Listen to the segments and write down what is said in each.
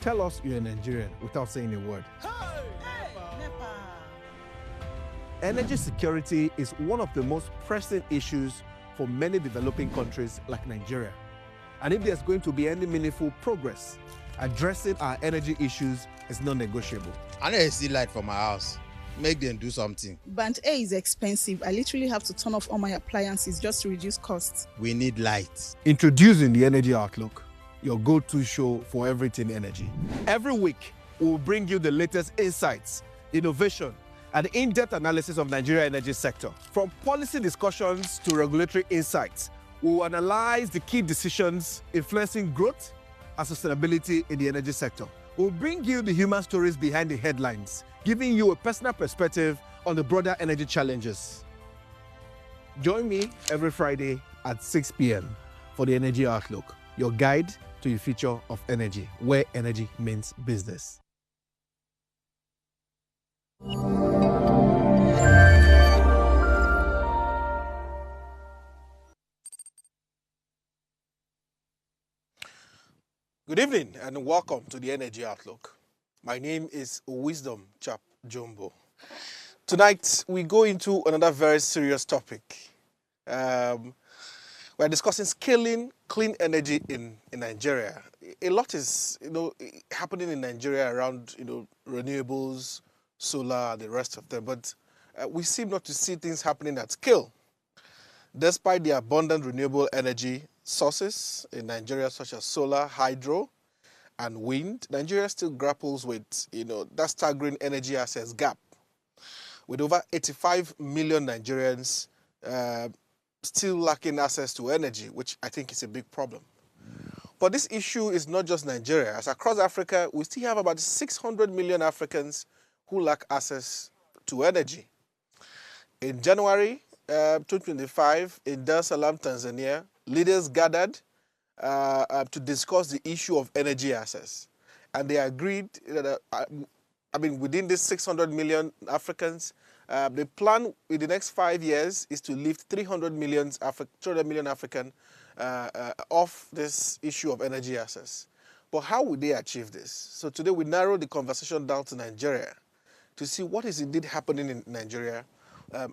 Tell us you're a Nigerian without saying a word. Energy security is one of the most pressing issues for many developing countries like Nigeria. And if there's going to be any meaningful progress, addressing our energy issues is non-negotiable. I need to see light for my house. Make them do something. Band A is expensive. I literally have to turn off all my appliances just to reduce costs. We need light. Introducing the Energy Outlook, your go-to show for everything energy. Every week, we'll bring you the latest insights, innovation, and in-depth analysis of Nigeria's energy sector. From policy discussions to regulatory insights, we'll analyze the key decisions influencing growth and sustainability in the energy sector. We'll bring you the human stories behind the headlines, giving you a personal perspective on the broader energy challenges. Join me every Friday at 6 p.m. for the Energy Outlook, your guide to the future of energy, where energy means business. Good evening and welcome to the Energy Outlook. My name is Wisdom Chap Jumbo. Tonight we go into another very serious topic. We're discussing scaling clean energy in Nigeria. A lot is happening in Nigeria around renewables, solar, and the rest of them, but we seem not to see things happening at scale. Despite the abundant renewable energy sources in Nigeria, such as solar, hydro, and wind, Nigeria still grapples with that staggering energy access gap, with over 85 million Nigerians still lacking access to energy, which I think is a big problem. But this issue is not just Nigeria. As across Africa, we still have about 600 million Africans who lack access to energy. In January 2025, in Dar es Salaam, Tanzania, leaders gathered to discuss the issue of energy access. And they agreed that, within these 600 million Africans, the plan in the next 5 years is to lift 300 million Africans off this issue of energy access. But how would they achieve this? So today we narrow the conversation down to Nigeria to see what is indeed happening in Nigeria.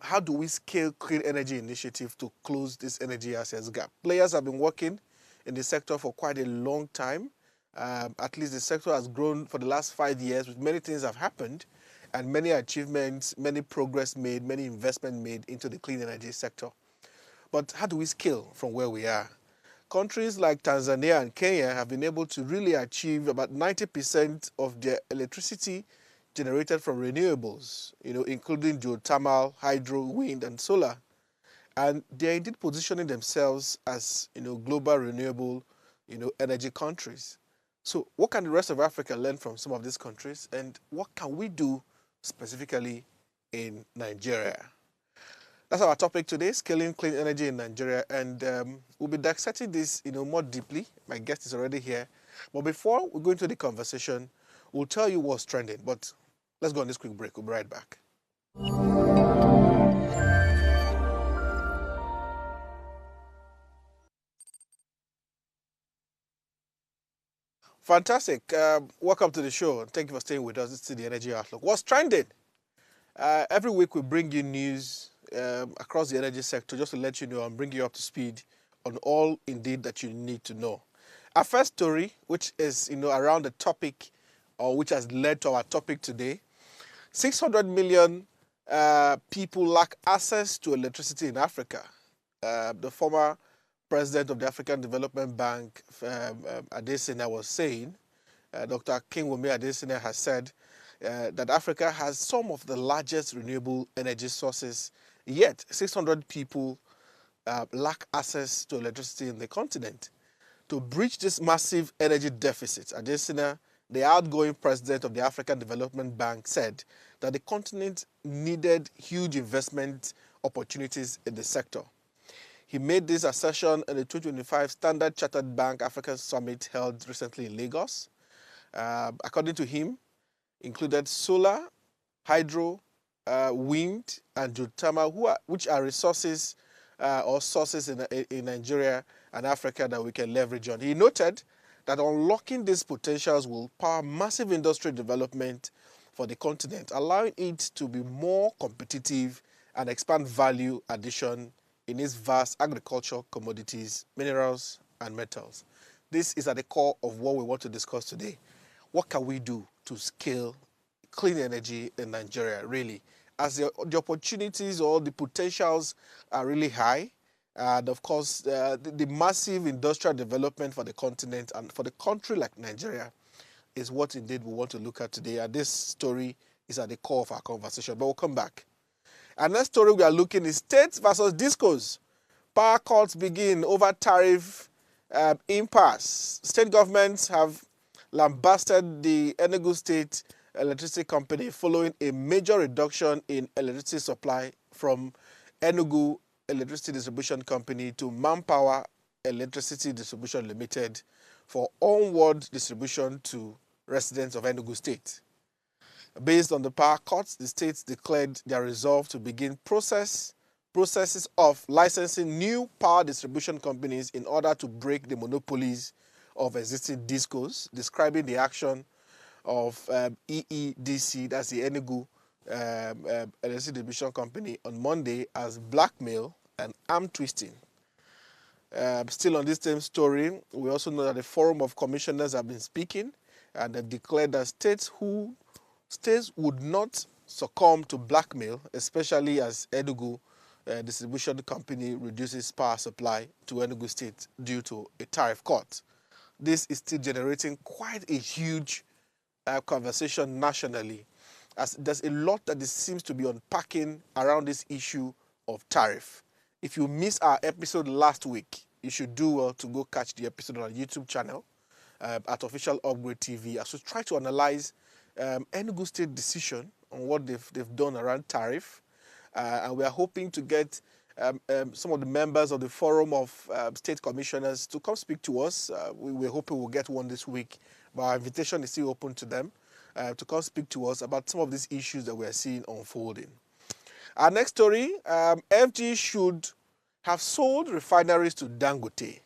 How do we scale clean energy initiative to close this energy access gap? Players have been working in the sector for quite a long time. At least the sector has grown for the last 5 years, with many things have happened and many achievements, many progress made, many investment made into the clean energy sector. But how do we scale from where we are? Countries like Tanzania and Kenya have been able to really achieve about 90% of their electricity generated from renewables, including geothermal, hydro, wind, and solar. And they're indeed positioning themselves as, global renewable, energy countries. So what can the rest of Africa learn from some of these countries, and what can we do specifically in Nigeria? That's our topic today, scaling clean energy in Nigeria, and we'll be dissecting this, more deeply. My guest is already here. But before we go into the conversation, we'll tell you what's trending. But let's go on this quick break. We'll be right back. Fantastic. Welcome to the show. Thank you for staying with us. This is the Energy Outlook. What's trending? Every week we bring you news across the energy sector just to let you know and bring you up to speed on all indeed that you need to know. Our first story, which is around the topic, or which has led to our topic today, 600 million people lack access to electricity in Africa. The former president of the African Development Bank, Adesina, was saying, Dr. Kinwumi Adesina has said that Africa has some of the largest renewable energy sources, yet 600 people lack access to electricity in the continent. To bridge this massive energy deficit, Adesina, the outgoing president of the African Development Bank, said that the continent needed huge investment opportunities in the sector. He made this assertion in the 2025 Standard Chartered Bank Africa Summit held recently in Lagos. According to him, included solar, hydro, wind, and geothermal, which are resources or sources in Nigeria and Africa that we can leverage on. He noted that unlocking these potentials will power massive industry development for the continent, allowing it to be more competitive and expand value addition in its vast agricultural commodities, minerals, and metals. This is at the core of what we want to discuss today. What can we do to scale clean energy in Nigeria, really? As the opportunities or the potentials are really high, and of course, the massive industrial development for the continent and for the country like Nigeria is what indeed we want to look at today. And this story is at the core of our conversation, but we'll come back. And next story we are looking is states versus discos. Power cuts begin over tariff impasse. State governments have lambasted the Enugu State Electricity Company following a major reduction in electricity supply from Enugu Electricity Distribution Company to Manpower Electricity Distribution Limited for onward distribution to residents of Enugu State. Based on the power cuts, the states declared their resolve to begin processes of licensing new power distribution companies in order to break the monopolies of existing discos, describing the action of EEDC, that's the Enugu Electricity Distribution Company, on Monday as blackmail and arm twisting. Still on this same story, we also know that the Forum of Commissioners have been speaking and have declared that states would not succumb to blackmail, especially as Enugu Distribution Company reduces power supply to Enugu State due to a tariff cut. This is still generating quite a huge conversation nationally, as there's a lot that seems to be unpacking around this issue of tariff. If you missed our episode last week, you should do well to go catch the episode on our YouTube channel at Official Upgrade TV, as we try to analyze Enugu State decision on what they've done around tariff. And we are hoping to get some of the members of the Forum of State Commissioners to come speak to us. We're hoping we'll get one this week, but our invitation is still open to them to come speak to us about some of these issues that we're seeing unfolding. Our next story, FG should have sold refineries to Dangote.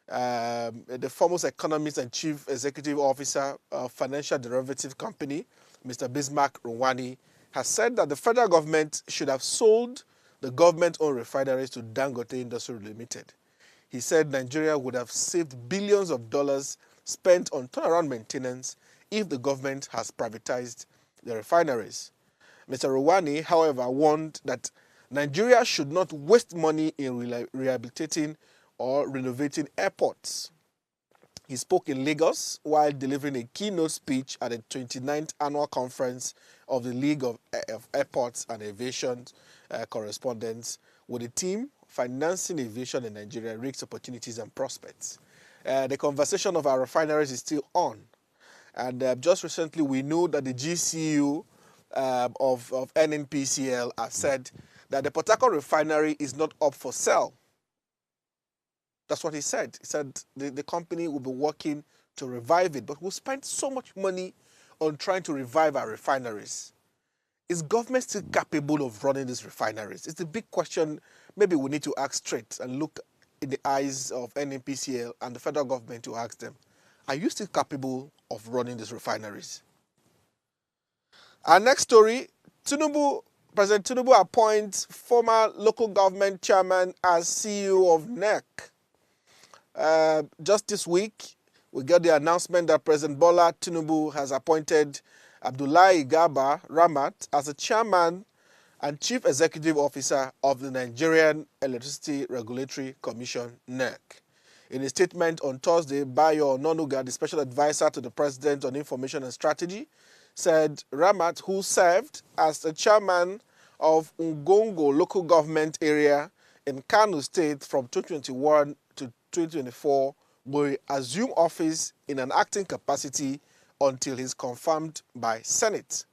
The foremost economist and chief executive officer of Financial Derivative Company, Mr. Bismarck Rwani, has said that the federal government should have sold the government-owned refineries to Dangote Industries Limited. He said Nigeria would have saved billions of dollars spent on turnaround maintenance if the government has privatized the refineries. Mr. Rwani, however, warned that Nigeria should not waste money in rehabilitating or renovating airports. He spoke in Lagos while delivering a keynote speech at the 29th annual conference of the League of Airports and Aviation Correspondents with the team Financing Aviation in Nigeria, Risks, Opportunities and Prospects. The conversation of our refineries is still on. And just recently we know that the GCU of NNPCL has said that the Port Harcourt refinery is not up for sale. That's what he said. He said the company will be working to revive it, but we'll spend so much money on trying to revive our refineries. Is government still capable of running these refineries? It's the big question maybe we need to ask straight and look in the eyes of NNPCL and the federal government to ask them, are you still capable of running these refineries? Our next story, President Tinubu appoints former local government chairman as CEO of NEC. Just this week, we got the announcement that President Bola Tinubu has appointed Abdullahi Garba Ramat as the chairman and chief executive officer of the Nigerian Electricity Regulatory Commission, NEC. In a statement on Thursday, Bayo Ononuga, the special advisor to the president on information and strategy, said Ramat, who served as the chairman of Ngongo local government area in Kano State from 2021 to 2024, will assume office in an acting capacity until he's confirmed by Senate.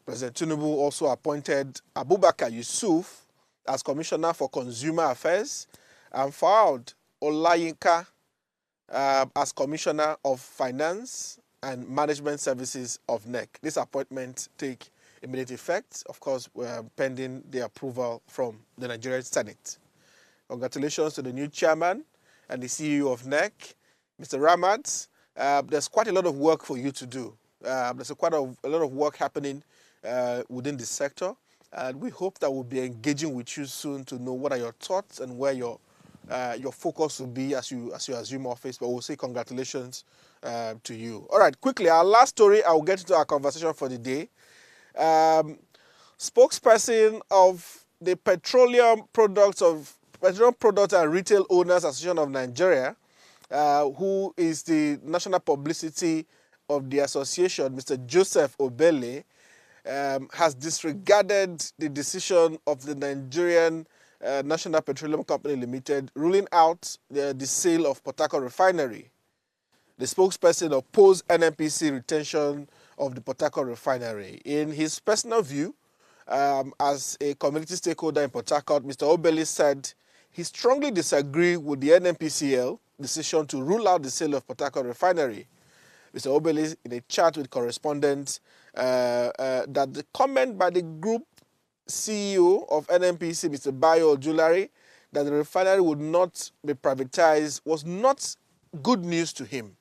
President Tinubu also appointed Abubakar Yusuf as Commissioner for Consumer Affairs and Fawad Olayinka as Commissioner of Finance and Management Services of NEC. This appointment take immediate effect, of course, pending the approval from the Nigerian Senate. Congratulations to the new chairman and the CEO of NEC. Mr. Ramat, there's quite a lot of work for you to do. There's quite a lot of work happening within the sector, and we hope that we'll be engaging with you soon to know what are your thoughts and where your focus will be as you assume office. But we'll say congratulations to you. All right, quickly, our last story. I'll get into our conversation for the day. Spokesperson of the Petroleum Products and Retail Owners Association of Nigeria, who is the national publicity of the association, Mr. Joseph Obele, has disregarded the decision of the Nigerian National Petroleum Company Limited ruling out the sale of Port Harcourt Refinery. The spokesperson opposed NNPC retention of the Port Harcourt Refinery. In his personal view, as a community stakeholder in Port Harcourt, Mr. Obele said he strongly disagreed with the NNPCL decision to rule out the sale of Port Harcourt Refinery. Mr. Obele, in a chat with correspondents, that the comment by the group CEO of NNPC, Mr. Bayo Ojulari, that the refinery would not be privatized was not good news to him,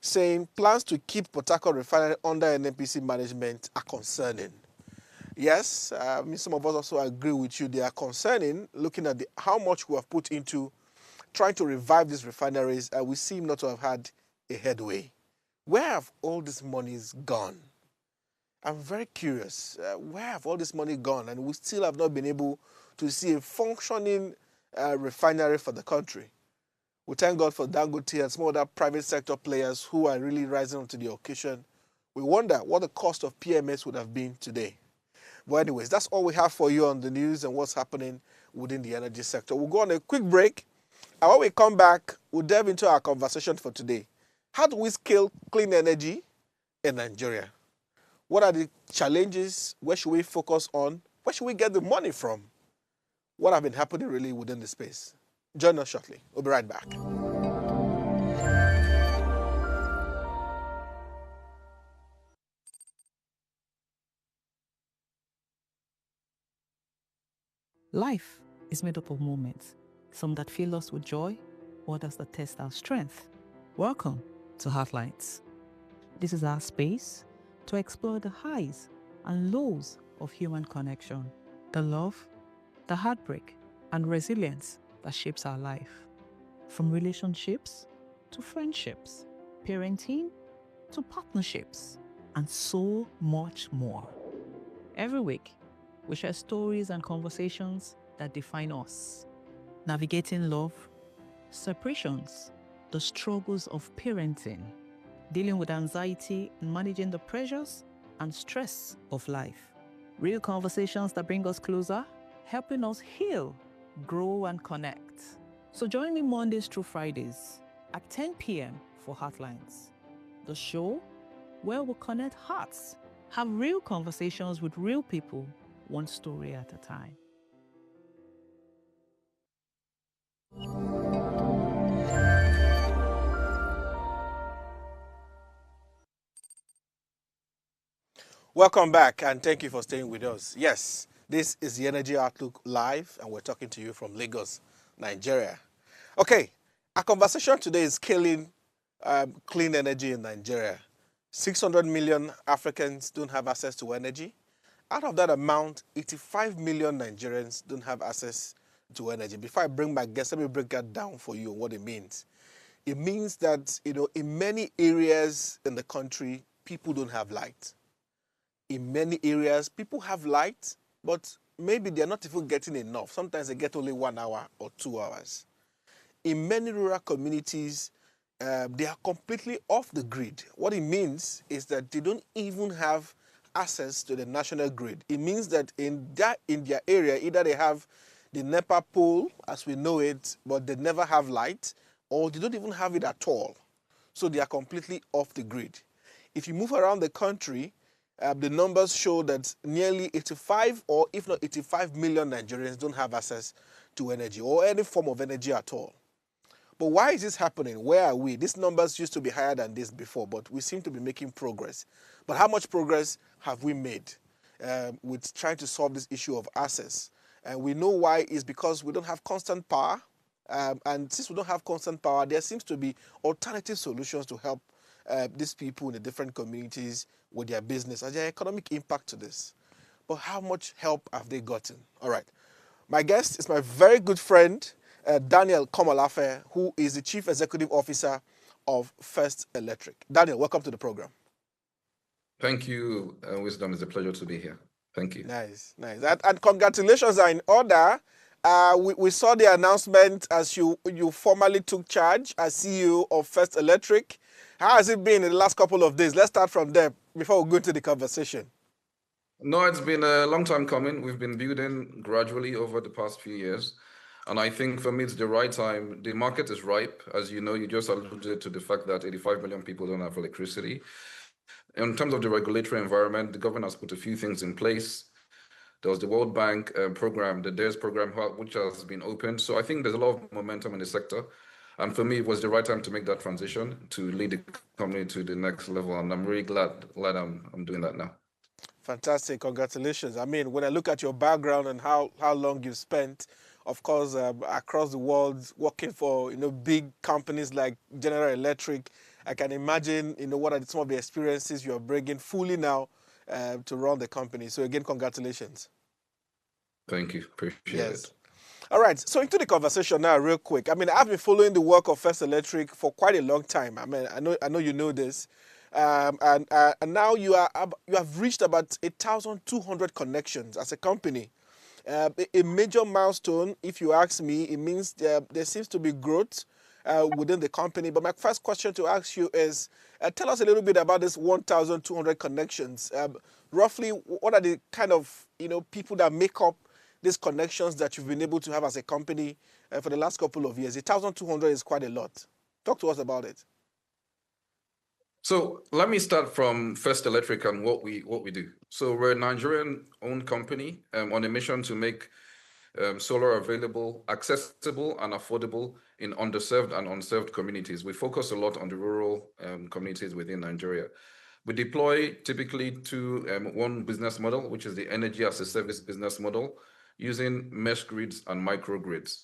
saying plans to keep Port Harcourt Refinery under NNPC management are concerning. Yes, some of us also agree with you. They are concerning, looking at how much we have put into trying to revive these refineries, and we seem not to have had a headway. Where have all these monies gone? I'm very curious. Where have all this money gone? And we still have not been able to see a functioning refinery for the country. We thank God for Dangote and some other private sector players who are really rising up to the occasion. We wonder what the cost of PMS would have been today. But anyways, that's all we have for you on the news and what's happening within the energy sector. We'll go on a quick break. And when we come back, we'll delve into our conversation for today. How do we scale clean energy in Nigeria? What are the challenges? Where should we focus on? Where should we get the money from? What have been happening really within the space? Join us shortly. We'll be right back. Life is made up of moments, some that fill us with joy, others that test our strength. Welcome to Heartlines. This is our space to explore the highs and lows of human connection, the love, the heartbreak, and resilience that shapes our life. From relationships to friendships, parenting to partnerships, and so much more. Every week, we share stories and conversations that define us, navigating love, separations, the struggles of parenting, dealing with anxiety and managing the pressures and stress of life. Real conversations that bring us closer, helping us heal, grow, and connect. So join me Mondays through Fridays at 10 p.m. for Heartlines, the show where we connect hearts, have real conversations with real people, one story at a time. Welcome back, and thank you for staying with us. Yes, this is the Energy Outlook Live, and we're talking to you from Lagos, Nigeria. Okay, our conversation today is scaling clean energy in Nigeria. 600 million Africans don't have access to energy. Out of that amount, 85 million Nigerians don't have access to energy. Before I bring my guests, let me break that down for you what it means. It means that, in many areas in the country, people don't have light. In many areas, people have light, but maybe they're not even getting enough. Sometimes they get only 1 hour or 2 hours. In many rural communities, they are completely off the grid. What it means is that they don't even have access to the national grid. It means that in their area, either they have the NEPA pole as we know it, but they never have light, or they don't even have it at all. So they are completely off the grid. If you move around the country, the numbers show that nearly 85 or if not 85 million Nigerians don't have access to energy or any form of energy at all. But why is this happening? Where are we? These numbers used to be higher than this before, but we seem to be making progress. But how much progress have we made with trying to solve this issue of access? And we know why is because we don't have constant power. And since we don't have constant power, there seems to be alternative solutions to help these people in the different communities with their business and their economic impact to this. But how much help have they gotten? All right. My guest is my very good friend, Daniel Komolafe, who is the Chief Executive Officer of First Electric. Daniel, welcome to the program. Thank you, Wisdom. It's a pleasure to be here. Thank you. Nice, nice. And congratulations are in order. We saw the announcement as you formally took charge as CEO of First Electric. How has it been in the last couple of days? Let's start from there before we go into the conversation. No, it's been a long time coming. We've been building gradually over the past few years. And I think for me, it's the right time. The market is ripe. As you know, you just alluded to the fact that 85 million people don't have electricity. In terms of the regulatory environment, the government has put a few things in place. There was the World Bank program, the DARES program, which has been opened. So I think there's a lot of momentum in the sector. And for me, it was the right time to make that transition to lead the company to the next level. And I'm really glad I'm doing that now. Fantastic. Congratulations. I mean, when I look at your background and how long you've spent, of course, across the world, working for, big companies like General Electric, I can imagine, what are some of the experiences you're bringing fully now to run the company. So again, congratulations. Thank you. Appreciate it. All right, so into the conversation now, real quick. I mean, I've been following the work of First Electric for quite a long time. I mean, I know you know this, and now you have reached about 1,200 connections as a company. A major milestone, if you ask me. It means there seems to be growth within the company. But my first question to ask you is, tell us a little bit about this 1,200 connections. Roughly, what are the kind of people that make up these connections that you've been able to have as a company for the last couple of years? 1,200 is quite a lot. Talk to us about it. So let me start from First Electric and what we do. So we're a Nigerian-owned company on a mission to make solar available, accessible, and affordable in underserved and unserved communities. We focus a lot on the rural communities within Nigeria. We deploy typically to one business model, which is the energy as a service business model, using mesh grids and microgrids.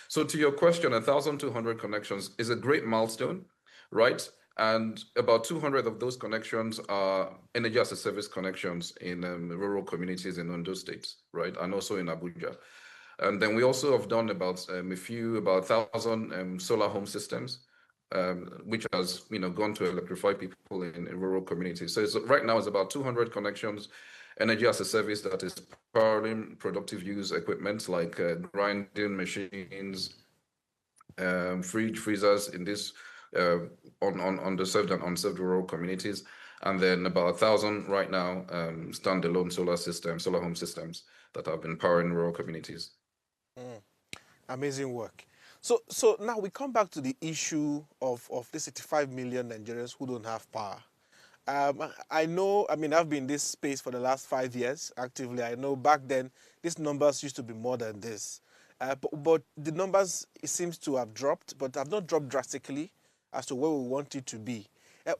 So to your question, 1,200 connections is a great milestone, right? And about 200 of those connections are energy as a service connections in rural communities in Ondo State, right? And also in Abuja. And then we also have done about 1,000 solar home systems, which has gone to electrify people in rural communities. So right now it's about 200 connections, energy as a service that is powering productive use equipment like grinding machines, freezers in this on underserved and unserved rural communities, and then about 1,000 right now standalone solar home systems that have been powering rural communities. Amazing work. So now we come back to the issue of this 85 million Nigerians who don't have power. I've been in this space for the last 5 years actively. I know back then these numbers used to be more than this. But the numbers, it seems to have dropped, but have not dropped drastically as to where we want it to be.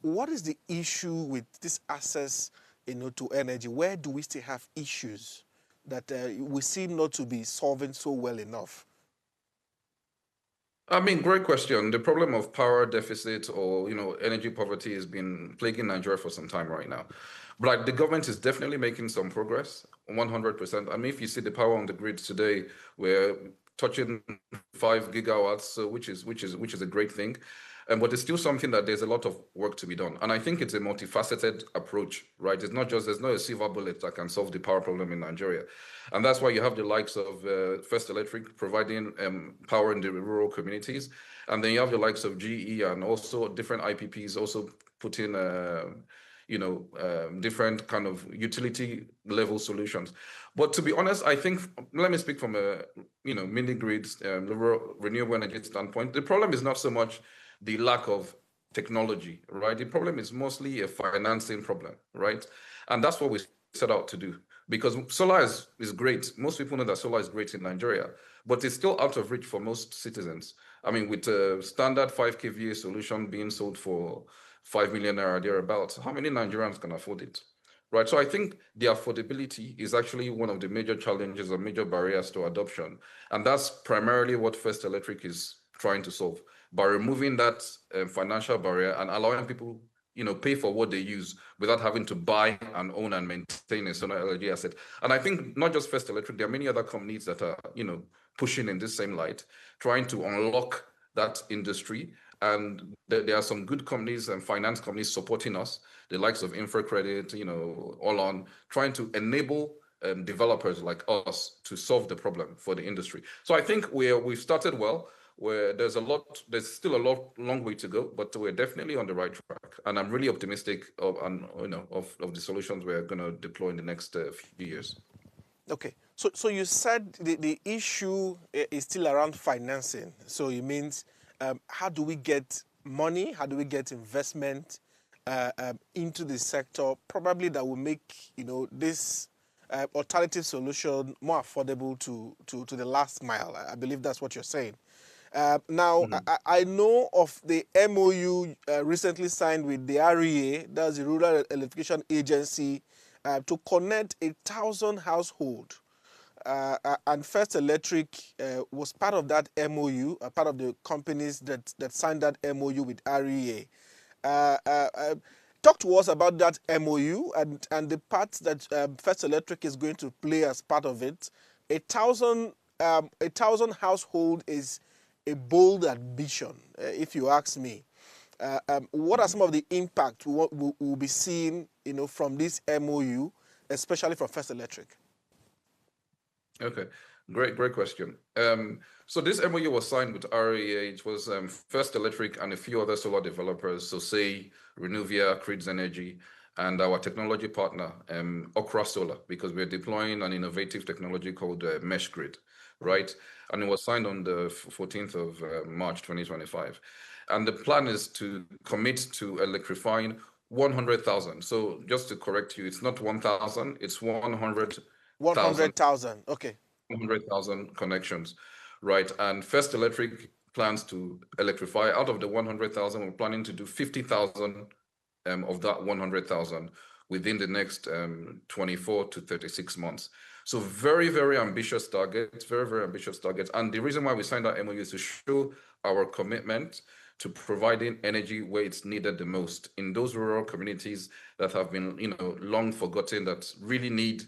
What is the issue with this access to energy? Where do we still have issues that we seem not to be solving so well enough? I mean, great question. The problem of power deficit or, energy poverty has been plaguing Nigeria for some time right now. But the government is definitely making some progress, 100%. I mean, if you see the power on the grid today, we're touching 5 gigawatts, so which is a great thing. But it's still something that there's a lot of work to be done. And I think it's a multifaceted approach, right? There's not a silver bullet that can solve the power problem in Nigeria. And that's why you have the likes of First Electric providing power in the rural communities. And then you have the likes of GE and also different IPPs also putting different kind of utility level solutions. But to be honest, I think, let me speak from a, mini grids, renewable energy standpoint. The problem is not so much the lack of technology, right? The problem is mostly a financing problem, right? And that's what we set out to do, because solar is great. Most people know that solar is great in Nigeria, but it's still out of reach for most citizens. I mean, with a standard 5 kVA solution being sold for 5 million naira thereabouts, how many Nigerians can afford it, right? So I think the affordability is actually one of the major challenges or major barriers to adoption. And that's primarily what First Electric is trying to solve by removing that financial barrier and allowing people, pay for what they use without having to buy and own and maintain a solar energy asset. And I think not just First Electric, there are many other companies that are, pushing in this same light, trying to unlock that industry. And there are some good companies and finance companies supporting us, the likes of InfraCredit, all on trying to enable developers like us to solve the problem for the industry. So I think we've started well. Where there's still a long way to go, but we're definitely on the right track. And I'm really optimistic of the solutions we're going to deploy in the next few years. Okay, so you said the issue is still around financing. So it means how do we get money? How do we get investment into the sector? Probably that will make this alternative solution more affordable to the last mile. I believe that's what you're saying. Now, I know of the MOU recently signed with the REA, that's the Rural Electrification Agency, to connect 1,000 households. And First Electric was part of that MOU, part of the companies that signed that MOU with REA. Talk to us about that MOU and the part that First Electric is going to play as part of it. 1,000 household is a bold ambition, if you ask me. What are some of the impact we'll be seeing, from this MOU, especially from First Electric? Okay, great question. So this MOU was signed with REA. It was First Electric and a few other solar developers, so say Renuvia, Creeds Energy, and our technology partner, Okra Solar, because we're deploying an innovative technology called Mesh Grid, right? And it was signed on the 14th of March 2025. And the plan is to commit to electrifying 100,000. So just to correct you, it's not 1,000, it's 100,000. 100,000, okay. 100,000 connections, right? And First Electric plans to electrify out of the 100,000. We're planning to do 50,000 of that 100,000 within the next 24 to 36 months. So very, very ambitious targets, very, very ambitious targets. And the reason why we signed that MOU is to show our commitment to providing energy where it's needed the most in those rural communities that have been, long forgotten, that really need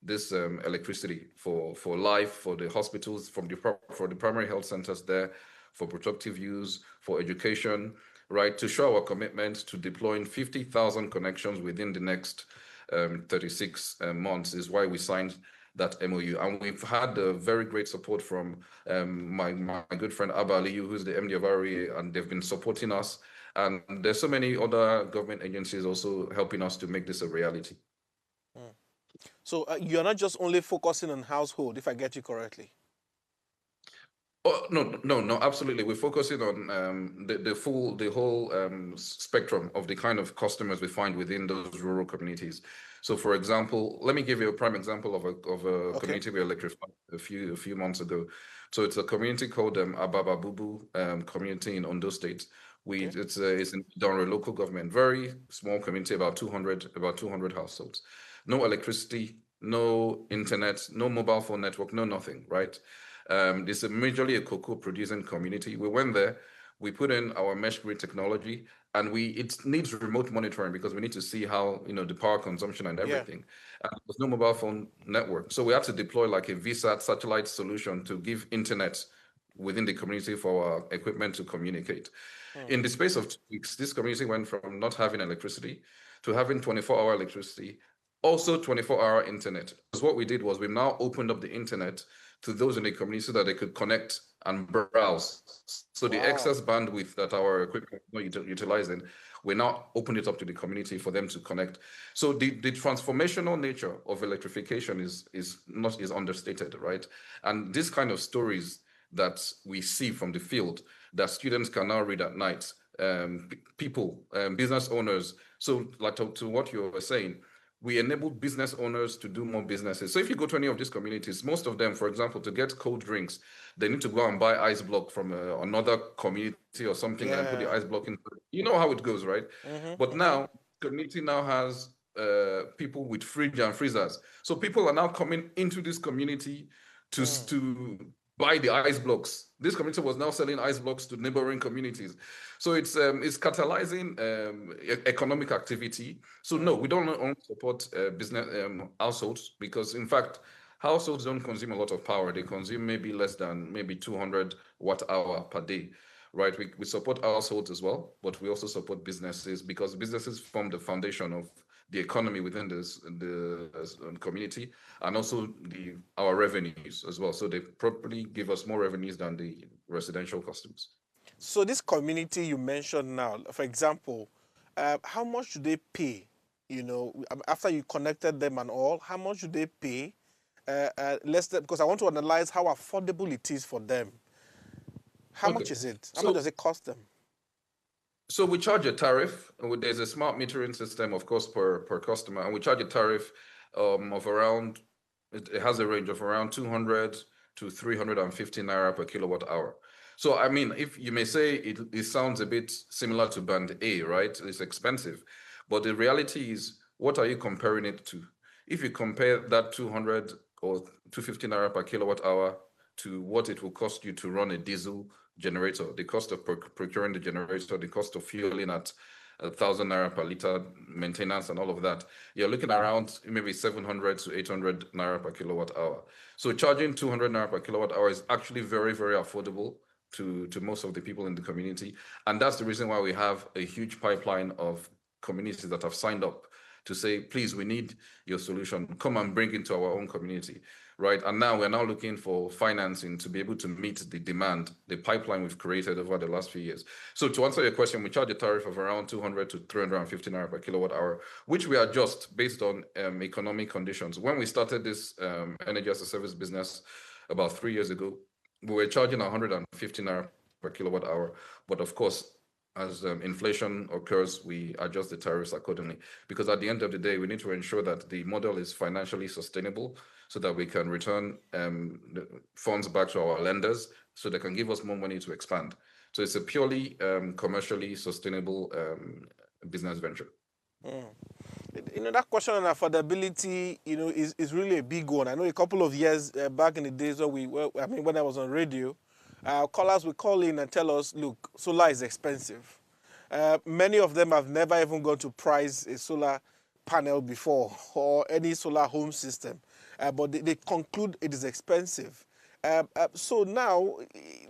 this electricity for life, for the hospitals, for the primary health centers there, for productive use, for education, right? To show our commitment to deploying 50,000 connections within the next 36 months is why we signed that MOU. And we've had very great support from my good friend Abba Aliyu, who's the MD of REA, and they've been supporting us. And there's so many other government agencies also helping us to make this a reality. So you're not just only focusing on household, if I get you correctly. Oh, no, absolutely. We're focusing on the whole spectrum of the kind of customers we find within those rural communities. So, for example, let me give you a prime example of a community we electrified a few months ago. So it's a community called Abababubu community in Ondo State. It's in Donre local government, very small community, about 200 households. No electricity, no internet, no mobile phone network, no nothing, right? This is majorly a cocoa producing community. We went there, we put in our mesh grid technology, and it needs remote monitoring because we need to see how, the power consumption and everything. And there's no mobile phone network. So we had to deploy like a VSAT satellite solution to give internet within the community for our equipment to communicate. In the space of 2 weeks, this community went from not having electricity to having 24-hour electricity, also 24-hour internet. Because what we did was we now opened up the internet to those in the community so that they could connect and browse. So the excess bandwidth that our equipment is not utilizing, we now open it up to the community for them to connect. So the transformational nature of electrification is understated, right? And this kind of stories that we see from the field that students can now read at night, people, business owners. So like to what you were saying, we enable business owners to do more businesses. So if you go to any of these communities, most of them, for example, to get cold drinks, they need to go and buy ice block from another community or something and put the ice block in. You know how it goes, right? But now, community now has people with fridge and freezers. So people are now coming into this community to buy the ice blocks. This community was now selling ice blocks to neighboring communities. So it's catalyzing economic activity. So no, we don't only support business households, because in fact, households don't consume a lot of power. They consume maybe less than maybe 200 watt hour per day. Right, we support households as well, but we also support businesses, because businesses form the foundation of the economy within the community, and also our revenues as well. So they probably give us more revenues than the residential customers. So this community you mentioned now, for example, how much do they pay? You know, after you connected them and all, how much do they pay? Because I want to analyze how affordable it is for them. How much is it? How much does it cost them? So we charge a tariff. There's a smart metering system, of course, per customer, and we charge a tariff of around. It has a range of around 200 to 350 naira per kilowatt hour. So I mean, if you may say it sounds a bit similar to band A, right? It's expensive, but the reality is, what are you comparing it to? If you compare that 200 or 250 naira per kilowatt hour to what it will cost you to run a diesel generator, the cost of procuring the generator, the cost of fueling at 1,000 naira per liter, maintenance and all of that, you're looking around maybe 700 to 800 naira per kilowatt hour. So charging 200 naira per kilowatt hour is actually very, very affordable to most of the people in the community. And that's the reason why we have a huge pipeline of communities that have signed up to say, please, we need your solution. Come and bring it to our own community, right? And now we're now looking for financing to be able to meet the demand, the pipeline we've created over the last few years. So to answer your question, we charge a tariff of around 200 to 350 naira per kilowatt hour, which we adjust based on economic conditions. When we started this energy as a service business about 3 years ago, we were charging 150 naira per kilowatt hour. But of course, as inflation occurs, we adjust the tariffs accordingly. Because at the end of the day, we need to ensure that the model is financially sustainable, so that we can return funds back to our lenders, so they can give us more money to expand. So it's a purely commercially sustainable business venture. You know, that question on affordability, you know, is really a big one. I know a couple of years back in the days when I was on radio, callers would call in and tell us, look, solar is expensive. Many of them have never even gone to price a solar panel before or any solar home system, but they conclude it is expensive. So now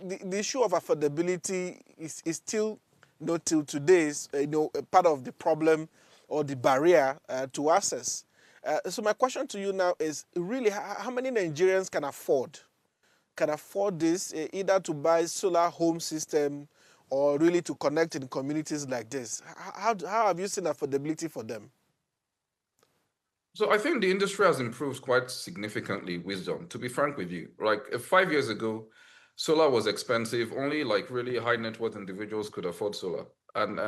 the issue of affordability is still, you know, till today's, you know, part of the problem or the barrier to access. So my question to you now is, really, how many Nigerians can afford this, either to buy solar home system or really to connect in communities like this? How have you seen affordability for them? So I think the industry has improved quite significantly, Wisdom, to be frank with you. Like 5 years ago, solar was expensive. Only like really high net worth individuals could afford solar. And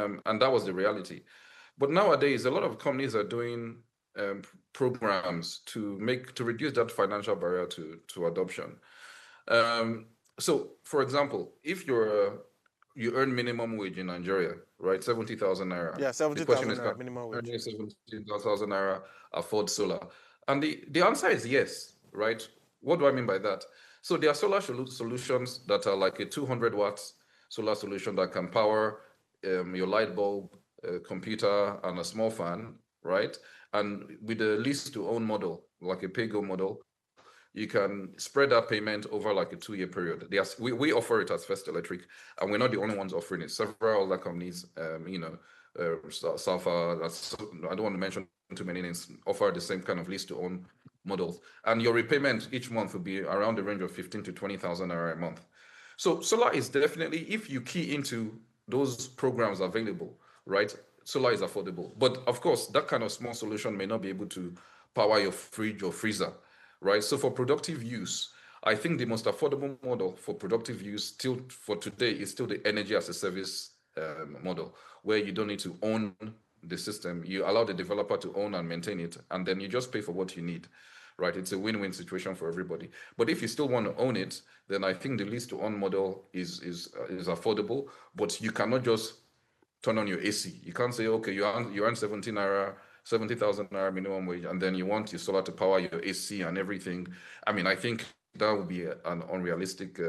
that was the reality. But nowadays, a lot of companies are doing programs to reduce that financial barrier to adoption. So, for example, if you earn minimum wage in Nigeria, right, 70,000 naira. Yeah, 70,000 naira minimum wage. Earning 70,000 naira afford solar? And the answer is yes, right? What do I mean by that? So there are solar solutions that are like a 200 watts solar solution that can power your light bulb, computer, and a small fan, right? And with a lease to own model, like a pay-go model, you can spread that payment over like a 2-year period. We offer it as First Electric, and we're not the only ones offering it. Several other companies, Safa, I don't want to mention too many names, offer the same kind of lease to own models. And your repayment each month will be around the range of 15 to 20,000 naira a month. So solar is definitely, if you key into those programs available, right, solar is affordable. But of course, that kind of small solution may not be able to power your fridge or freezer, right? So for productive use, I think the most affordable model for productive use still for today is still the energy as a service model, where you don't need to own the system. You allow the developer to own and maintain it, and then you just pay for what you need, right? It's a win-win situation for everybody. But if you still want to own it, then I think the lease to own model is affordable, but you cannot just turn on your AC. You can't say, okay, you earn 17 naira 70,000 naira minimum wage, and then you want your solar to power your AC and everything. I mean, I think that would be an unrealistic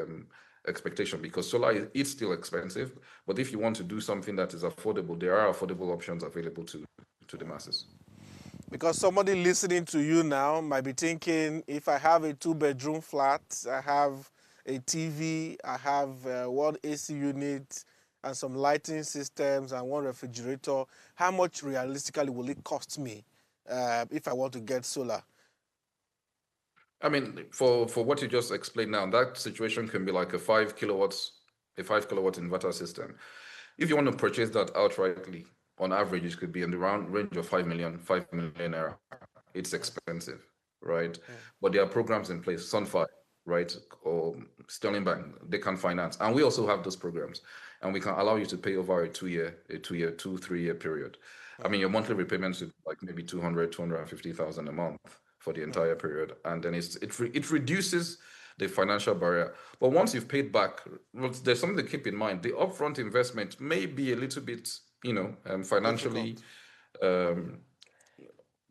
expectation, because solar is still expensive. But if you want to do something that is affordable, there are affordable options available to the masses. Because somebody listening to you now might be thinking, if I have a 2-bedroom flat, I have a TV, I have one AC unit and some lighting systems and one refrigerator, how much realistically will it cost me if I want to get solar? I mean, for what you just explained now, that situation can be like a 5 kilowatt inverter system. If you want to purchase that outrightly, on average, it could be in the round range of 5 million naira. It's expensive, right? But there are programs in place, Sunfire, right, or Sterling Bank, they can finance, and we also have those programs, and we can allow you to pay over a 3 year period. I mean, your monthly repayments would like maybe 250,000 a month for the entire period, and then it reduces the financial barrier. But once you've paid back, well, there's something to keep in mind. The upfront investment may be a little bit, financially, um,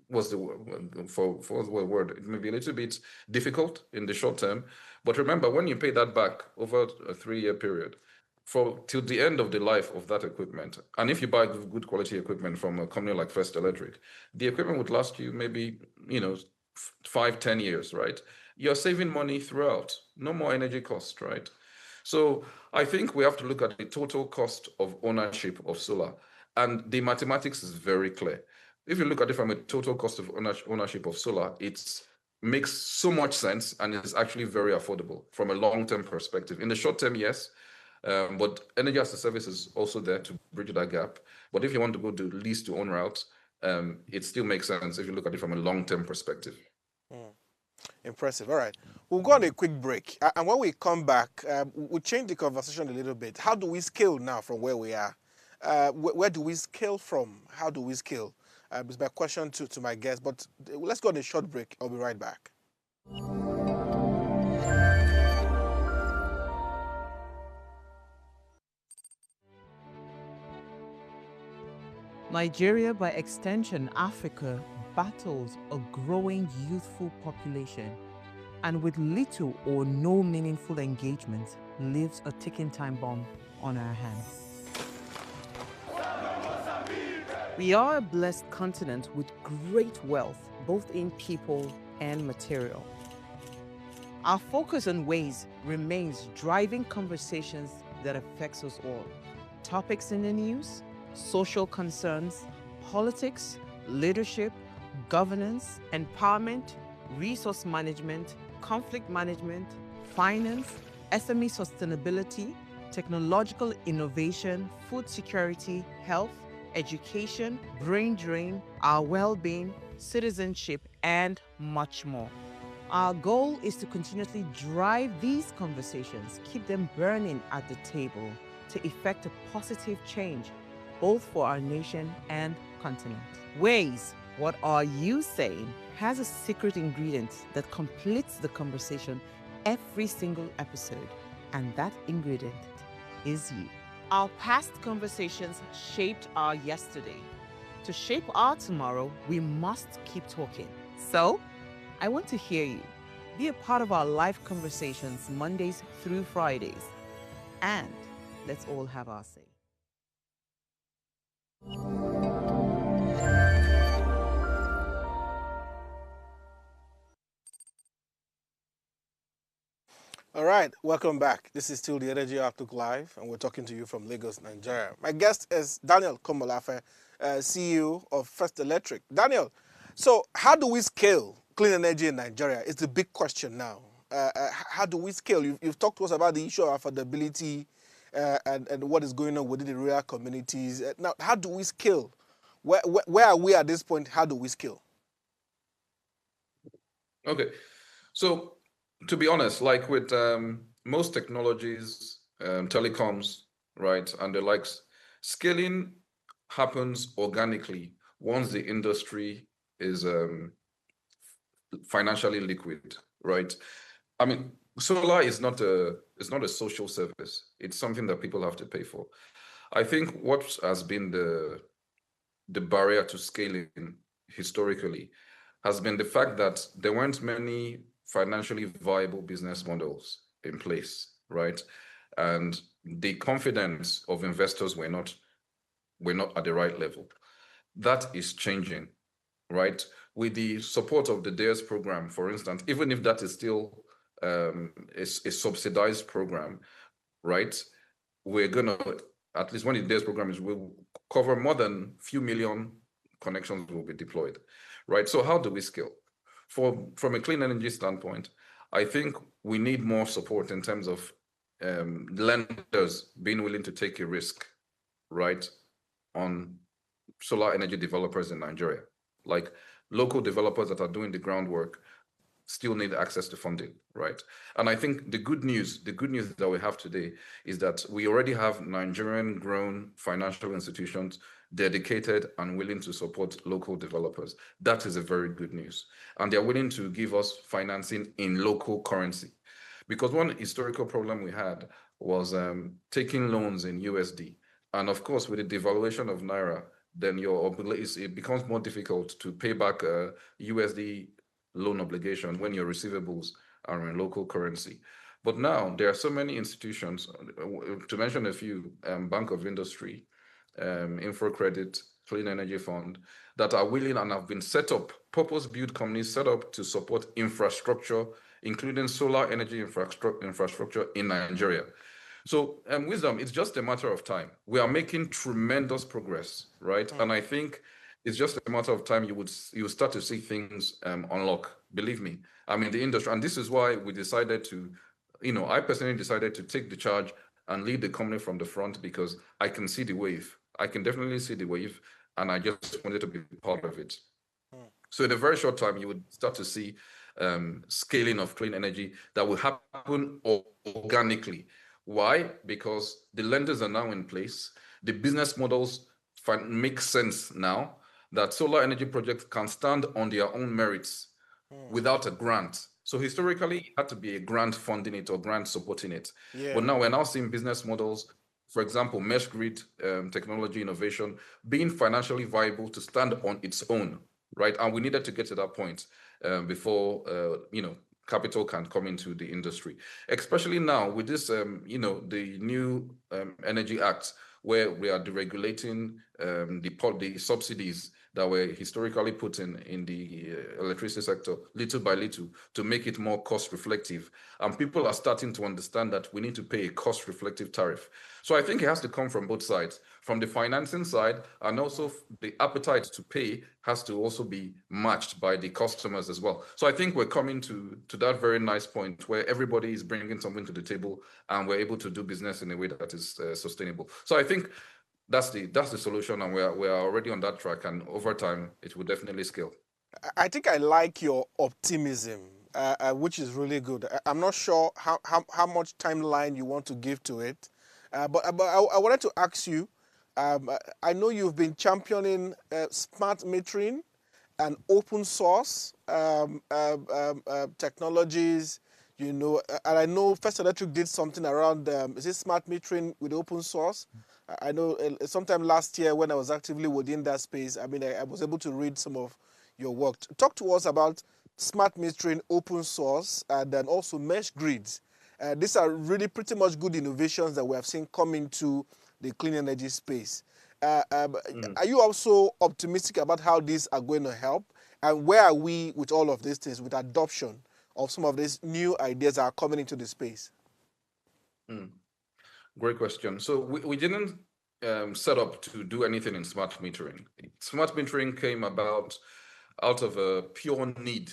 what's the word for the word? It may be a little bit difficult in the short term, but remember, when you pay that back over a 3 year period, for till the end of the life of that equipment, and if you buy good quality equipment from a company like First Electric, the equipment would last you maybe 5-10 years, right? You're saving money throughout, no more energy cost, right? So I think we have to look at the total cost of ownership of solar, and the mathematics is very clear. If you look at it from a total cost of ownership of solar, it makes so much sense and is actually very affordable from a long-term perspective. In the short term, yes, but energy as a service is also there to bridge that gap. But if you want to go to lease to own routes, it still makes sense if you look at it from a long-term perspective. Impressive. All right. We'll go on a quick break. And when we come back, we'll change the conversation a little bit. How do we scale now from where we are? Where do we scale from? How do we scale? It's my question to my guest. But let's go on a short break. I'll be right back. Nigeria, by extension Africa, battles a growing youthful population, and with little or no meaningful engagement, lives a ticking time bomb on our hands. We are a blessed continent with great wealth, both in people and material. Our focus on ways remains driving conversations that affects us all. Topics in the news, social concerns, politics, leadership, governance, empowerment, resource management, conflict management, finance, SME sustainability, technological innovation, food security, health, education, brain drain, our well-being, citizenship, and much more. Our goal is to continuously drive these conversations, keep them burning at the table to effect a positive change, both for our nation and continent. Ways, what are you saying, has a secret ingredient that completes the conversation every single episode, and that ingredient is you. Our past conversations shaped our yesterday. To shape our tomorrow, we must keep talking. So, I want to hear you. Be a part of our live conversations Mondays through Fridays. And let's all have our say. All right, welcome back. This is still the Energy Outlook Live, and we're talking to you from Lagos, Nigeria. My guest is Daniel Komolafe, CEO of First Electric. Daniel, so how do we scale clean energy in Nigeria? It's a big question now. How do we scale? You've talked to us about the issue of affordability and what is going on within the rural communities. Now, how do we scale? Where are we at this point? How do we scale? Okay, so to be honest, like with most technologies, telecoms, right, and the likes, scaling happens organically once the industry is financially liquid, right? I mean, solar is not a social service. It's something that people have to pay for. I think what has been the barrier to scaling historically has been the fact that there weren't many financially viable business models in place, right? And the confidence of investors were not at the right level. That is changing, right? With the support of the DARES program, for instance, even if that is still a subsidized program, right? We're gonna, at least when the DARES program is, will cover more than few million connections will be deployed, right? So how do we scale? From a clean energy standpoint, I think we need more support in terms of lenders being willing to take a risk, right, on solar energy developers in Nigeria. Like local developers that are doing the groundwork still need access to funding, right? And I think the good news that we have today is that we already have Nigerian grown financial institutions dedicated and willing to support local developers. That is a very good news. And they're willing to give us financing in local currency. Because one historical problem we had was taking loans in USD. And of course, with the devaluation of Naira, then it becomes more difficult to pay back USD loan obligation when your receivables are in local currency. But now there are so many institutions, to mention a few, Bank of Industry, InfraCredit, Clean Energy Fund, that are willing and have been set up, purpose-built companies set up to support infrastructure, including solar energy infrastructure in Nigeria. So, Wisdom, it's just a matter of time. We are making tremendous progress, right? And I think it's just a matter of time you will start to see things unlock. Believe me, I'm in the industry, and this is why we decided to, I personally decided to take the charge and lead the company from the front because I can see the wave. I can definitely see the wave, and I just wanted to be part of it. So in a very short time, you would start to see scaling of clean energy that will happen organically. Why? Because the lenders are now in place. The business models make sense now that solar energy projects can stand on their own merits without a grant. So historically, it had to be a grant funding it or grant supporting it. Yeah. But now we're now seeing business models, for example, mesh grid technology innovation, being financially viable to stand on its own, right? And we needed to get to that point before, capital can come into the industry, especially now with this, the new Energy Act, where we are deregulating the subsidies that were historically put in the electricity sector little by little to make it more cost reflective. And people are starting to understand that we need to pay a cost reflective tariff. So I think it has to come from both sides, from the financing side, and also the appetite to pay has to also be matched by the customers as well. So I think we're coming to that very nice point where everybody is bringing something to the table and we're able to do business in a way that is sustainable. So I think that's the solution, and we're already on that track, and over time it will definitely scale. I think I like your optimism, which is really good. I'm not sure how much timeline you want to give to it, but I wanted to ask you, I know you've been championing smart metering and open source technologies, and I know First Electric did something around, is it smart metering with open source? I know sometime last year when I was actively within that space, I was able to read some of your work. Talk to us about smart metering, open source, and then also mesh grids. These are really pretty much good innovations that we have seen come into the clean energy space. Are you also optimistic about how these are going to help? And where are we with all of these things, with adoption of some of these new ideas that are coming into the space? Great question. So we didn't set up to do anything in smart metering. Smart metering came about out of a pure need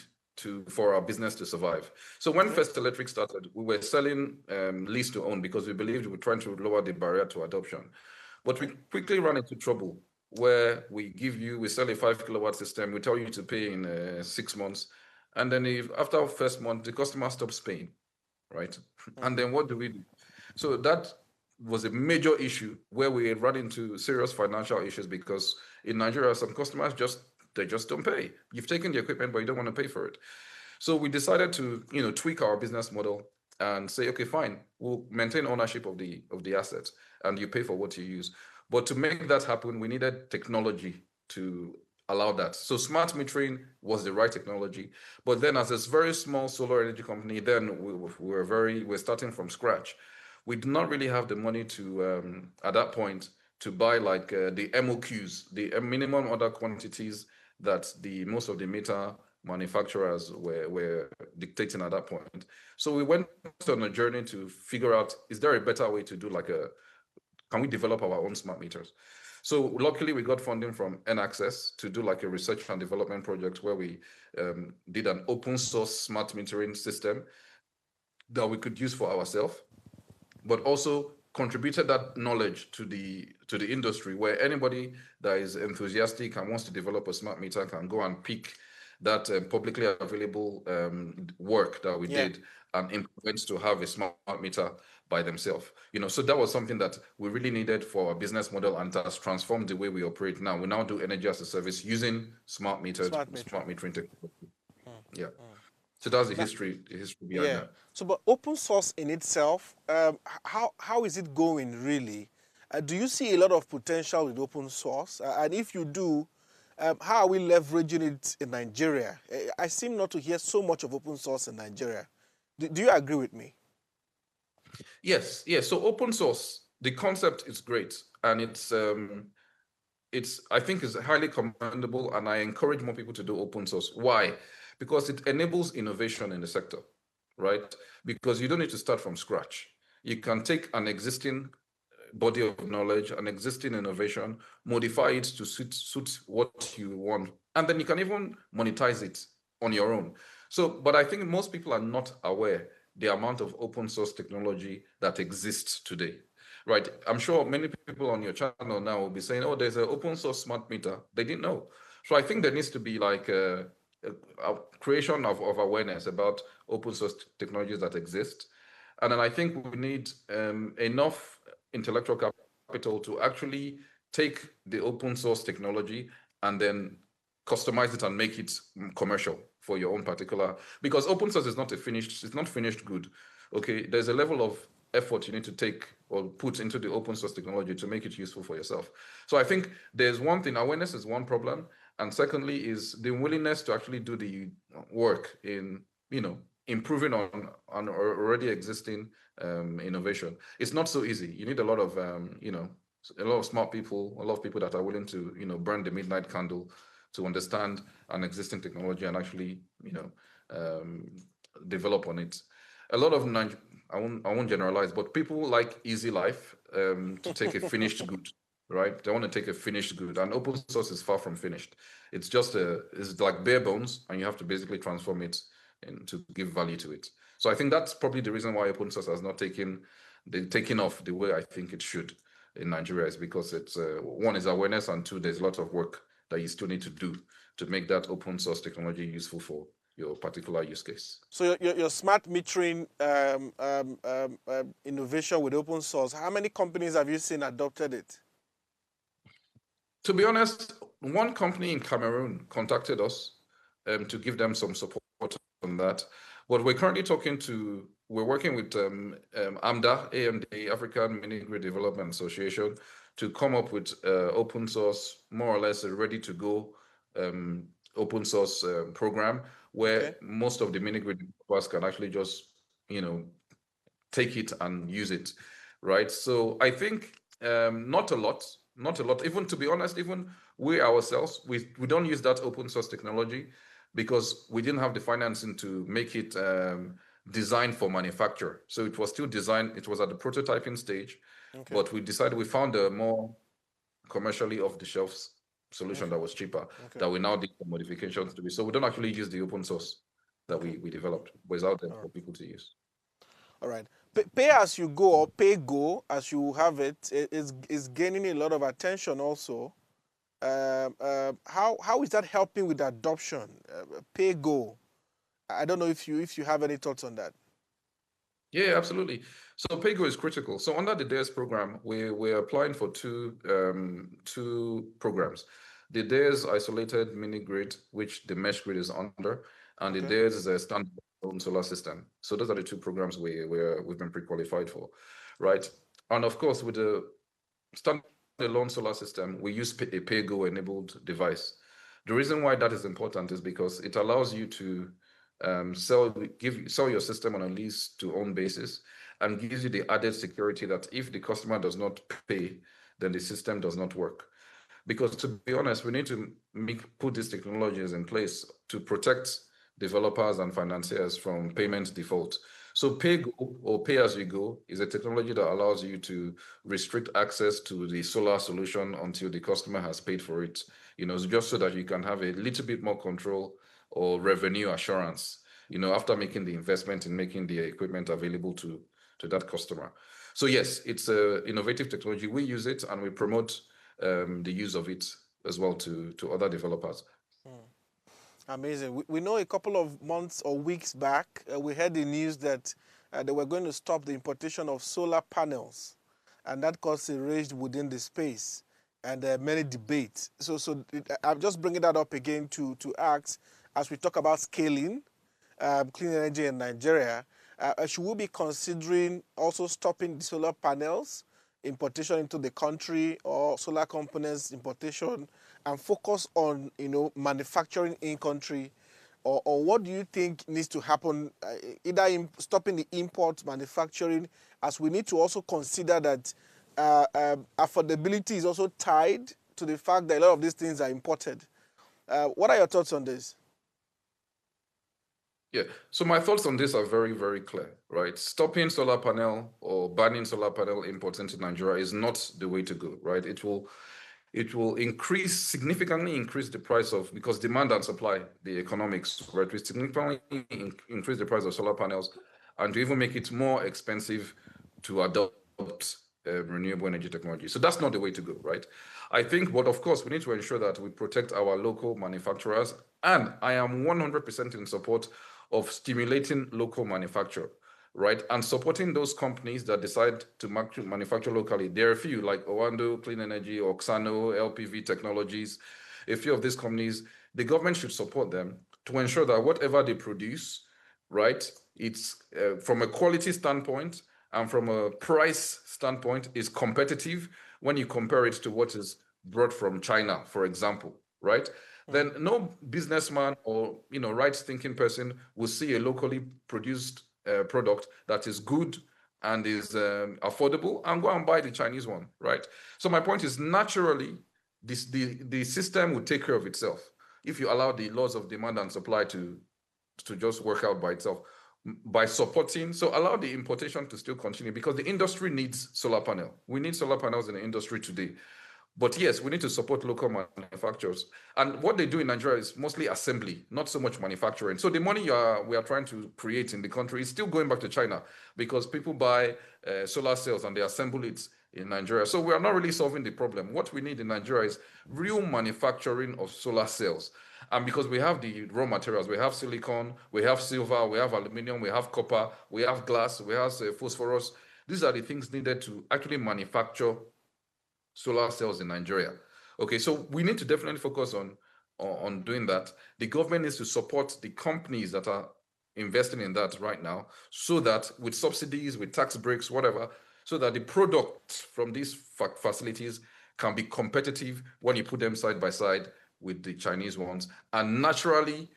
for our business to survive. So when First Electric started, we were selling lease to own because we believed we were trying to lower the barrier to adoption. But we quickly ran into trouble where we sell a 5 kilowatt system, we tell you to pay in 6 months. And then after our first month, the customer stops paying, right? And then what do we do? So that was a major issue where we ran into serious financial issues because in Nigeria, some customers just don't pay. You've taken the equipment, but you don't want to pay for it. So we decided to, tweak our business model and say, okay, fine, we'll maintain ownership of the assets and you pay for what you use. But to make that happen, we needed technology to allow that. So smart metering was the right technology. But then as a very small solar energy company, then we're starting from scratch. We did not really have the money to, at that point, to buy like the MOQs, the minimum order quantities that most of the meter manufacturers were dictating at that point. So we went on a journey to figure out, is there a better way to do can we develop our own smart meters? So luckily we got funding from N-Access to do like a research and development project where we did an open source smart metering system that we could use for ourselves, but also contributed that knowledge to the industry, where anybody that is enthusiastic and wants to develop a smart meter can go and pick that publicly available work that we did and implement to have a smart meter by themselves. So that was something that we really needed for our business model, and has transformed the way we operate now. We now do energy as a service using smart metering technology. Yeah. So that's the history behind that. So, but open source in itself, how is it going really? Do you see a lot of potential with open source? And if you do, how are we leveraging it in Nigeria? I seem not to hear so much of open source in Nigeria. Do you agree with me? Yes. So open source, the concept is great, and I think is highly commendable, and I encourage more people to do open source. Why? Because it enables innovation in the sector, right? Because you don't need to start from scratch. You can take an existing body of knowledge, an existing innovation, modify it to suit what you want, and then you can even monetize it on your own. So, but I think most people are not aware the amount of open source technology that exists today, right? I'm sure many people on your channel now will be saying, oh, there's an open source smart meter. They didn't know. So I think there needs to be like a creation of awareness about open source technologies that exist. And then I think we need enough intellectual capital to actually take the open source technology and then customize it and make it commercial for your own particular, because open source is not finished good. Okay, there's a level of effort you need to take or put into the open source technology to make it useful for yourself. So I think there's one thing, awareness is one problem, and secondly is the willingness to actually do the work in improving on already existing innovation. It's not so easy. You need a lot of a lot of smart people, a lot of people that are willing to burn the midnight candle to understand an existing technology and actually develop on it. A lot of I won't generalize, but people like easy life to take a finished good, right? They want to take a finished good, and open source is far from finished. It's just it's like bare bones, and you have to basically transform it and to give value to it. So I think that's probably the reason why open source has not taken off the way I think it should in Nigeria, is because it's one is awareness, and two, there's a lot of work that you still need to do to make that open source technology useful for your particular use case. So your smart metering innovation with open source, how many companies have you seen adopted it? To be honest, one company in Cameroon contacted us to give them some support on that. But we're currently we're working with AMDA, African Mini Grid Development Association, to come up with open source, more or less a ready to go open source program where most of the mini grid developers can actually just, take it and use it, right? So I think not a lot. Even to be honest, even we ourselves, we don't use that open source technology because we didn't have the financing to make it designed for manufacture. So it was still designed, it was at the prototyping stage, but we found a more commercially off the shelves solution that was cheaper, that we now did the modifications to be. So we don't actually use the open source that we developed, but it's out there for people to use. All right. Pay as you go, or pay go as you have it, is gaining a lot of attention also. How is that helping with adoption? Pay go. I don't know if you have any thoughts on that. Yeah, absolutely. So PayGo is critical. So under the DARES program, we're applying for two programs. The DARES isolated mini grid, which the mesh grid is under, and the DARES is a standalone solar system. So those are the two programs we've been pre-qualified for, right? And of course, with the standalone solar system, we use a PayGo enabled device. The reason why that is important is because it allows you to sell your system on a lease to own basis, and gives you the added security that if the customer does not pay, then the system does not work. Because to be honest, we need to put these technologies in place to protect developers and financiers from payment default. So pay go or pay as you go is a technology that allows you to restrict access to the solar solution until the customer has paid for it, just so that you can have a little bit more control or revenue assurance, after making the investment in making the equipment available to that customer. So yes, it's an innovative technology. We use it and we promote the use of it as well to other developers. Amazing. We know a couple of months or weeks back, we heard the news that they were going to stop the importation of solar panels, and that caused a rage within the space and many debates. I'm just bringing that up again to ask, as we talk about scaling clean energy in Nigeria, should we be considering also stopping the solar panels importation into the country, or solar components importation, and focus on manufacturing in country, or what do you think needs to happen, either in stopping the import manufacturing, as we need to also consider that affordability is also tied to the fact that a lot of these things are imported. What are your thoughts on this? Yeah, so my thoughts on this are very, very clear, right? Stopping solar panel or banning solar panel imports into Nigeria is not the way to go, right? It will significantly increase the price of, because demand and supply, the economics, right? Will significantly increase the price of solar panels, and to even make it more expensive to adopt renewable energy technology. So that's not the way to go, right? I think, but of course, we need to ensure that we protect our local manufacturers, and I am 100% in support of stimulating local manufacture, right? And supporting those companies that decide to manufacture locally. There are a few like Owando Clean Energy, Oxano, LPV Technologies, a few of these companies. The government should support them to ensure that whatever they produce, right, it's from a quality standpoint and from a price standpoint is competitive when you compare it to what is brought from China, for example, right? Then no businessman or right-thinking person will see a locally produced product that is good and is affordable and go and buy the Chinese one, right? So my point is, naturally, the system will take care of itself if you allow the laws of demand and supply to just work out by itself by supporting. So allow the importation to still continue, because the industry needs solar panel. We need solar panels in the industry today. But yes, we need to support local manufacturers. And what they do in Nigeria is mostly assembly, not so much manufacturing. So the money we are trying to create in the country is still going back to China, because people buy solar cells and they assemble it in Nigeria. So we are not really solving the problem. What we need in Nigeria is real manufacturing of solar cells. And because we have the raw materials, we have silicon, we have silver, we have aluminum, we have copper, we have glass, we have phosphorus. These are the things needed to actually manufacture solar cells in Nigeria. Okay, so we need to definitely focus on doing that. The government needs to support the companies that are investing in that right now, so that with subsidies, with tax breaks, whatever, so that the products from these facilities can be competitive when you put them side by side with the Chinese ones. And naturally,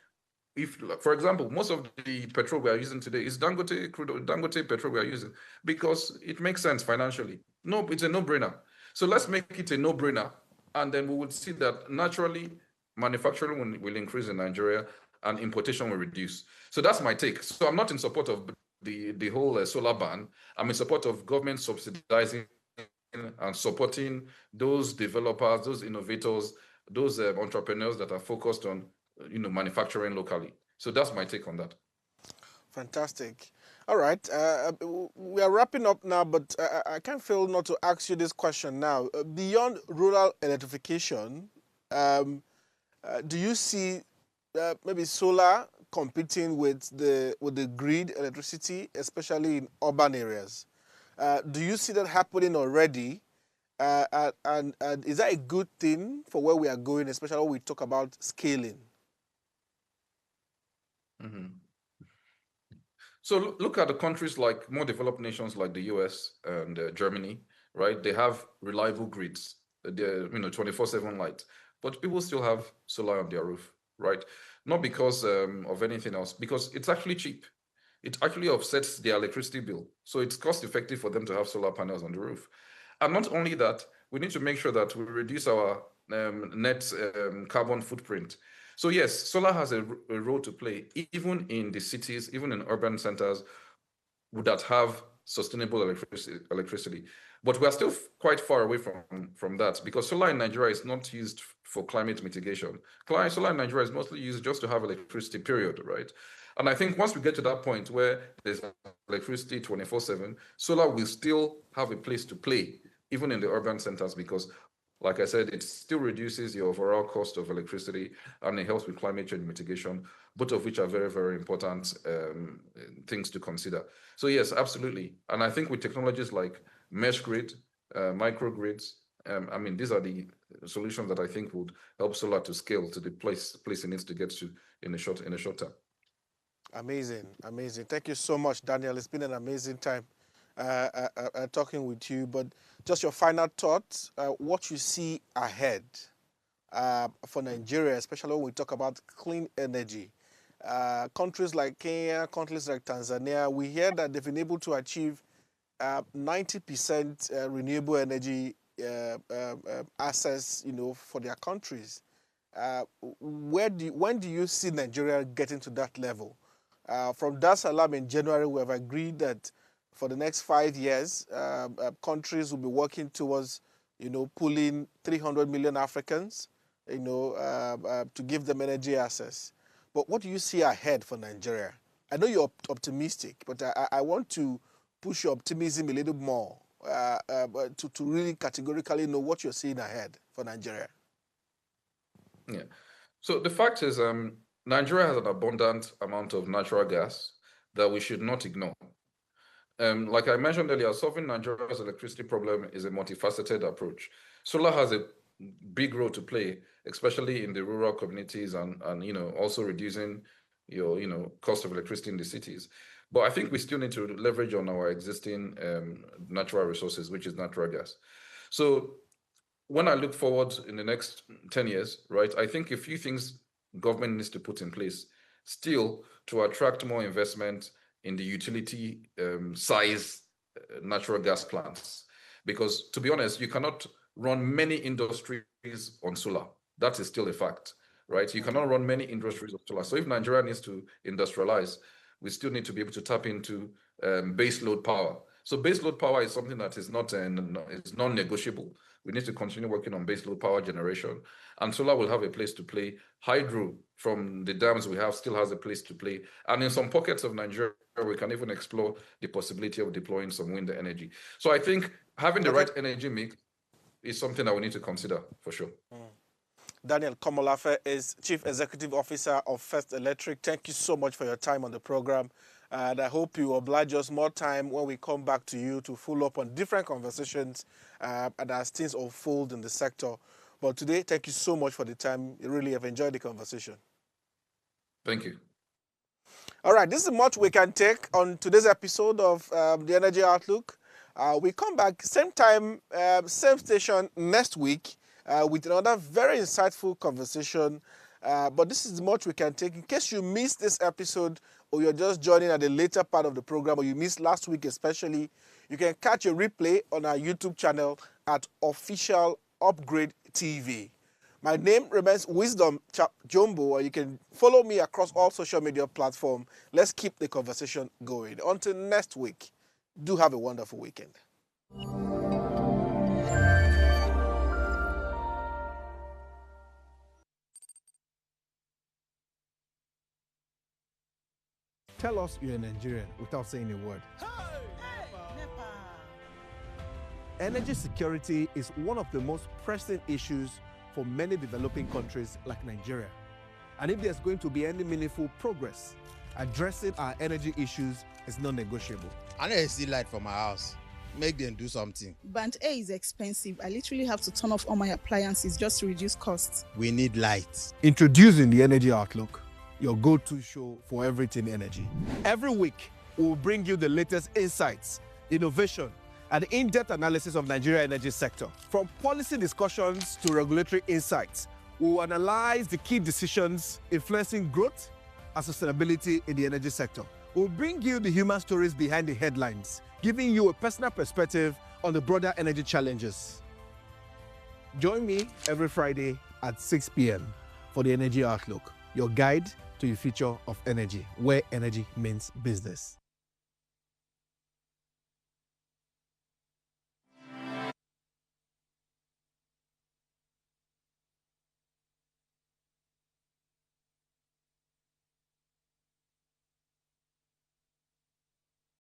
if, for example, most of the petrol we are using today is Dangote petrol we are using, because it makes sense financially. No, it's a no-brainer. So let's make it a no-brainer, and then we will see that naturally manufacturing will increase in Nigeria and importation will reduce. So that's my take. So I'm not in support of the whole solar ban. I'm in support of government subsidizing and supporting those developers, those innovators, those entrepreneurs that are focused on manufacturing locally. So that's my take on that. Fantastic. All right. We are wrapping up now, but I can't fail not to ask you this question now. Beyond rural electrification, do you see maybe solar competing with the grid electricity, especially in urban areas? Do you see that happening already? And is that a good thing for where we are going, especially when we talk about scaling? Mm-hmm. So look at the countries like more developed nations like the US and Germany, right? They have reliable grids, 24/7 light. but people still have solar on their roof, right? Not because of anything else, because it's actually cheap. It actually offsets their electricity bill. So it's cost effective for them to have solar panels on the roof. And not only that, we need to make sure that we reduce our net carbon footprint. So yes, solar has a role to play, even in the cities, even in urban centers that have sustainable electricity. But we are still quite far away from that, because solar in Nigeria is not used for climate mitigation. Solar in Nigeria is mostly used just to have electricity, period, right? And I think once we get to that point where there's electricity 24/7, solar will still have a place to play, even in the urban centers, because like I said, it still reduces your overall cost of electricity and it helps with climate change mitigation, both of which are very, very important things to consider. So yes, absolutely. And I think with technologies like mesh grid, microgrids, I mean, these are the solutions that I think would help solar to scale to the place it needs to get to in a short term. Amazing, amazing. Thank you so much, Daniel. It's been an amazing time talking with you. But just your final thoughts, what you see ahead for Nigeria, especially when we talk about clean energy. Countries like Kenya, countries like Tanzania, we hear that they've been able to achieve 90% renewable energy access, for their countries. When do you see Nigeria getting to that level? From Dar es Salaam in January, we have agreed that for the next 5 years, countries will be working towards, pulling 300 million Africans, to give them energy access. But what do you see ahead for Nigeria? I know you're optimistic, but I want to push your optimism a little more to really categorically know what you're seeing ahead for Nigeria. Yeah. So the fact is, Nigeria has an abundant amount of natural gas that we should not ignore. Like I mentioned earlier, solving Nigeria's electricity problem is a multifaceted approach. Solar has a big role to play, especially in the rural communities and also reducing your cost of electricity in the cities. But I think we still need to leverage on our existing natural resources, which is natural gas. So when I look forward in the next 10 years, right, I think a few things government needs to put in place still to attract more investment in the utility size natural gas plants. Because to be honest, you cannot run many industries on solar. That is still a fact, right? You cannot run many industries on solar. So if Nigeria needs to industrialize, we still need to be able to tap into base load power. So base load power is something that is non-negotiable. We need to continue working on base load power generation, and solar will have a place to play. Hydro from the dams we have still has a place to play. And in some pockets of Nigeria, we can even explore the possibility of deploying some wind energy. So I think having the right energy mix is something that we need to consider for sure. Daniel Komolafe is Chief Executive Officer of First Electric. Thank you so much for your time on the program. And I hope you oblige us more time when we come back to you to follow up on different conversations and as things unfold in the sector. But today, thank you so much for the time. I really have enjoyed the conversation. Thank you. All right, this is much we can take on today's episode of the Energy Outlook. We come back same time, same station next week with another very insightful conversation. But this is much we can take. In case you missed this episode or you're just joining at the later part of the program or you missed last week especially, you can catch a replay on our YouTube channel at Official Upgrade TV. My name remains Wisdom Chap Jumbo, and you can follow me across all social media platforms. Let's keep the conversation going. Until next week, do have a wonderful weekend. Tell us you're a Nigerian without saying a word. Energy security is one of the most pressing issues for many developing countries like Nigeria. And if there's going to be any meaningful progress, addressing our energy issues is non-negotiable. I know you see light from my house. Make them do something. Band A is expensive. I literally have to turn off all my appliances just to reduce costs. We need light. Introducing the Energy Outlook, your go-to show for everything energy. Every week, we'll bring you the latest insights, innovation, and in-depth analysis of Nigeria's energy sector. From policy discussions to regulatory insights, We will analyze the key decisions influencing growth and sustainability in the energy sector. We'll bring you the human stories behind the headlines, giving you a personal perspective on the broader energy challenges. Join me every Friday at 6 p.m. for the Energy Outlook, your guide to the future of energy, where energy means business.